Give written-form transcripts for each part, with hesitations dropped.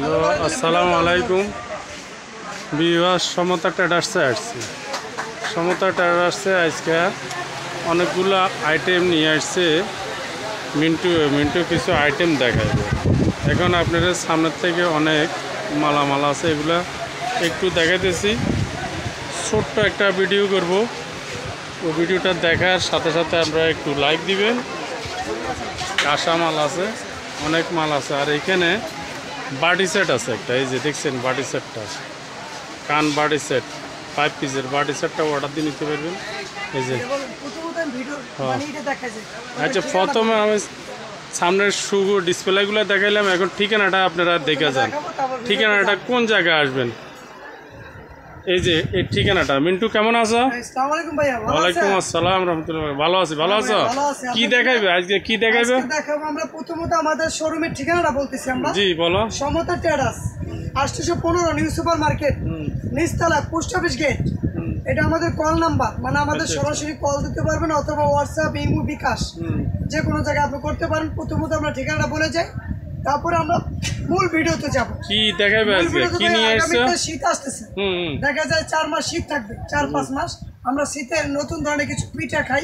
Hello, আসসালামু আলাইকুম। বিভাস সমতা ট্রেডার্সে আসছি। সমতা ট্রেডার্সে আজকে অনেকগুলো আইটেম নিয়ে আসছে। মিন্টু কিছু আইটেম দেখাবে। এখন আপনাদের সামনের থেকে অনেক মালামাল আছে, এগুলা একটু দেখাইতেছি। ছোট্ট একটা ভিডিও করব, ওই ভিডিওটা দেখার সাথে সাথে আপনারা একটু লাইক দিবেন। কাঁচা মাল আছে, অনেক মাল আছে। আর এখানে বাডি সেট আছে একটা, এই যে দেখছেন বাডি সেটটা, কান বাডি সেট 5 পিসের বাডি সেটটা অর্ডার দিয়ে নিতে পারবেন। এই যে আচ্ছা, প্রথমে আমি সামনের ডিসপ্লেগুলো দেখাইলাম, এখন ঠিকানাটা আপনারা দেখে যান। ঠিকানাটা কোন জায়গায় আসবেন, এই যে এই ঠিকানাটা। মিন্টু কেমন আছো? ওয়ালাইকুম আসসালাম রহমতুল্লাহ। ভালো আছি। ভালো আছো? কি দেখাইবে আজকে? কি দেখাইবে? দেখাবো আমরা প্রথমত আমাদের শোরুমের ঠিকানাটা বলতেছি আমরা। জি বলো। Samata traders 815 new super market, নিচতলা, পোস্ট অফিস গেট। এটা আমাদের কল নাম্বার, মানে আমাদের সরাসরি কল দিতে পারবেন অথবা হোয়াটসঅ্যাপ, ইমো, বিকাশ যে কোনো জায়গায় আপনি করতে পারেন। প্রথমত আমরা ঠিকানাটা বলে যাই, তারপরে আমরা মূল ভিডিওতে যাব। কি দেখাইবে আজকে? কি নিয়ে আসছো? শীত আসতেছে, দেখা যায় 4 মাস শীত থাকবে, 4-5 মাস। আমরা শীতের নতুন ধরনের কিছু পিঠা খাই,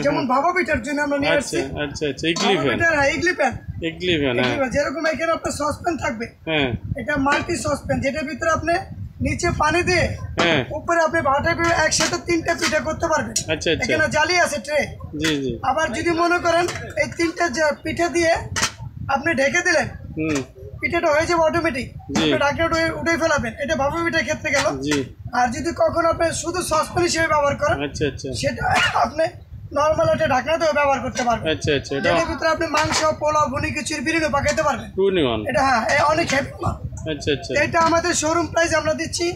যেমন ভাপা পিঠার জন্য আমরা নিয়ে আসছি। আচ্ছা আচ্ছা, ইডলি প্যান। যেরকম এখানে আপনার সসপ্যান থাকবে, এটা মাল্টি সসপ্যান, যেটার ভিতরে আপনি নিচে পানি দিয়ে উপরে আপনি ভাটা একসাথে 3টা পিঠা করতে পারবেন। এখানে জালি আছে ট্রে। আবার যদি মনে করেন এই 3টা পিঠা দিয়ে আপনি ঢেকে দিলেন, পিঠাটা হয়ে যাবে অটোমেটিক, ঢাকনাটা উঠে ফেলাবেন। এটা ভাপা পিঠার ক্ষেত্রে গেল। আর যদি কখনো আপনি শুধু সসপ্যান হিসেবে ব্যবহার করেন, সেটা আপনি নর্মাল একটা ঢাকনা তো ব্যবহার করতে পারবেন। এটার ভিতরে আপনি মাংস, পোলাও, ভুনি খিচুড়ি, বিরিয়ানি পাকাইতে পারবেন। এটা অনেক হেভি মাল। এটা আমাদের শোরুম প্রাইস আমরা দিচ্ছি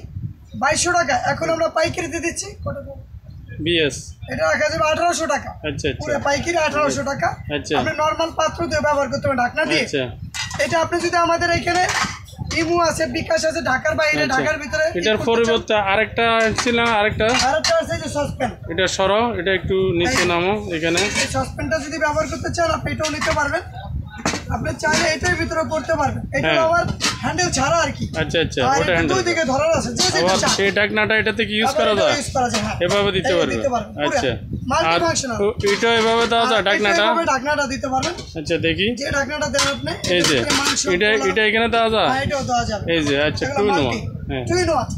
2200 টাকা। এখন আমরা পাইকারিতে দিচ্ছি এটা রাখা যাবে 1800 টাকা। পুরো পাইকারি 1800 টাকা। আপনি নর্মাল পাত্র দিয়ে ব্যবহার করতে পারেন, ঢাকনা দিয়ে। এটা আপনি যদি আমাদের এখানে ইমু আছে, বিকাশ আছে, ঢাকার বাইরে, ঢাকার ভিতরে। এটার পরিবর্তে আরেকটা ছিল, আরেকটা আছে যে সসপ্যান। এটা সরো, এটা একটু নিচে নামো। এখানে এই সসপ্যানটা যদি ব্যবহার করতে চান আপনি এটাও নিতে পারবেন। আপনি চাইলে এটার ভিতরে করতে পারবেন। এটা আবার হ্যান্ডেল ছাড়া আর কি। আচ্ছা, ওটা হ্যান্ডেল দুই দিকে ধরার আছে। যে যেটা চান এই ঢাকনাটা এটাতে কি ইউজ করা যায়? এভাবে দিতে পারবেন। আচ্ছা, আর এটা এভাবে দাও যায় ঢাকনাটা? ঢাকনাটা দিতে পারবেন। আচ্ছা দেখি, যে ঢাকনাটা দেন আপনি, এই যে এটা এখানে দেওয়া যায়। হ্যাঁ, এটাও দেওয়া যাবে। এই যে আচ্ছা, 2 in 1।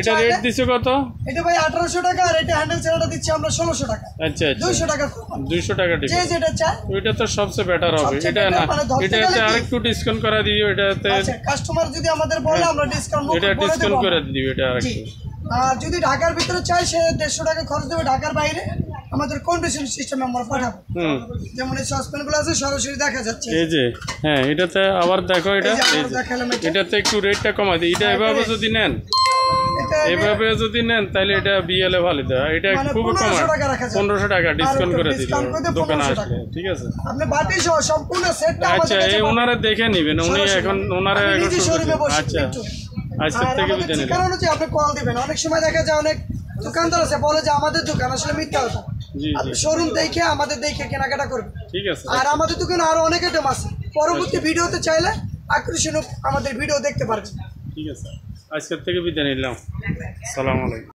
এটা রেট দিছো কত? এটা ভাই 1800 টাকা। আর এটা হ্যান্ডেল ছাড়াটা দিচ্ছি আমরা 1600 টাকা। আচ্ছা, 200 টাকা। 200 টাকা যে যেটা চাই ওইটা তো সবচেয়ে বেটার হবে। এটা না, এটাতে আরেকটু ডিসকাউন্ট করে দিও। এটাতে আচ্ছা, কাস্টমার যদি আমাদের বলে আমরা ডিসকাউন্ট করে দিই। এটা আরেকটু। আর যদি ঢাকার ভিতরে চাই, সে 150 টাকা খরচ দেবে। ঢাকার বাইরে আমাদের কন্ডিশন সিস্টেমে আমরা পাঠাবো। যেমন এই সসপ্যান গুলো আছে, সরাসরি দেখা যাচ্ছে। এই যে এটাতে আবার দেখো, এটাতে একটু রেটটা কমাই দিই। এটা এভাবে যদি নেন, তাহলে এটা বিএল এ ভালো দেয়। এটা খুব কম, 1500 টাকা ডিসকাউন্ট করে দিল দোকানে আসলে। ঠিক আছে, আপনি বাটি সহ সম্পূর্ণ সেটটা আচ্ছা, এই ওনারা দেখে নেবেন। উনি এখন ওনারা আচ্ছা আজকে থেকে বিদায় নিলেন। কারণ হচ্ছে আপনি কল দিবেন। অনেক সময় দেখা যায় অনেক দোকানদার আছে বলে যে আমাদের দোকান, আসলে মিথ্যা কথা। আপনি শোরুম দেখে আমাদের দেখে কেনাকাটা করবেন। ঠিক আছে। আর আমাদের দোকানে আরো অনেক আইটেম আছে। পরবর্তী ভিডিওতে চাইলে আকর্ষণীয় আমাদের ভিডিও দেখতে পারবেন। ঠিক আছে, আজকের থেকে বিদায় নিলাম। আসসালামু আলাইকুম।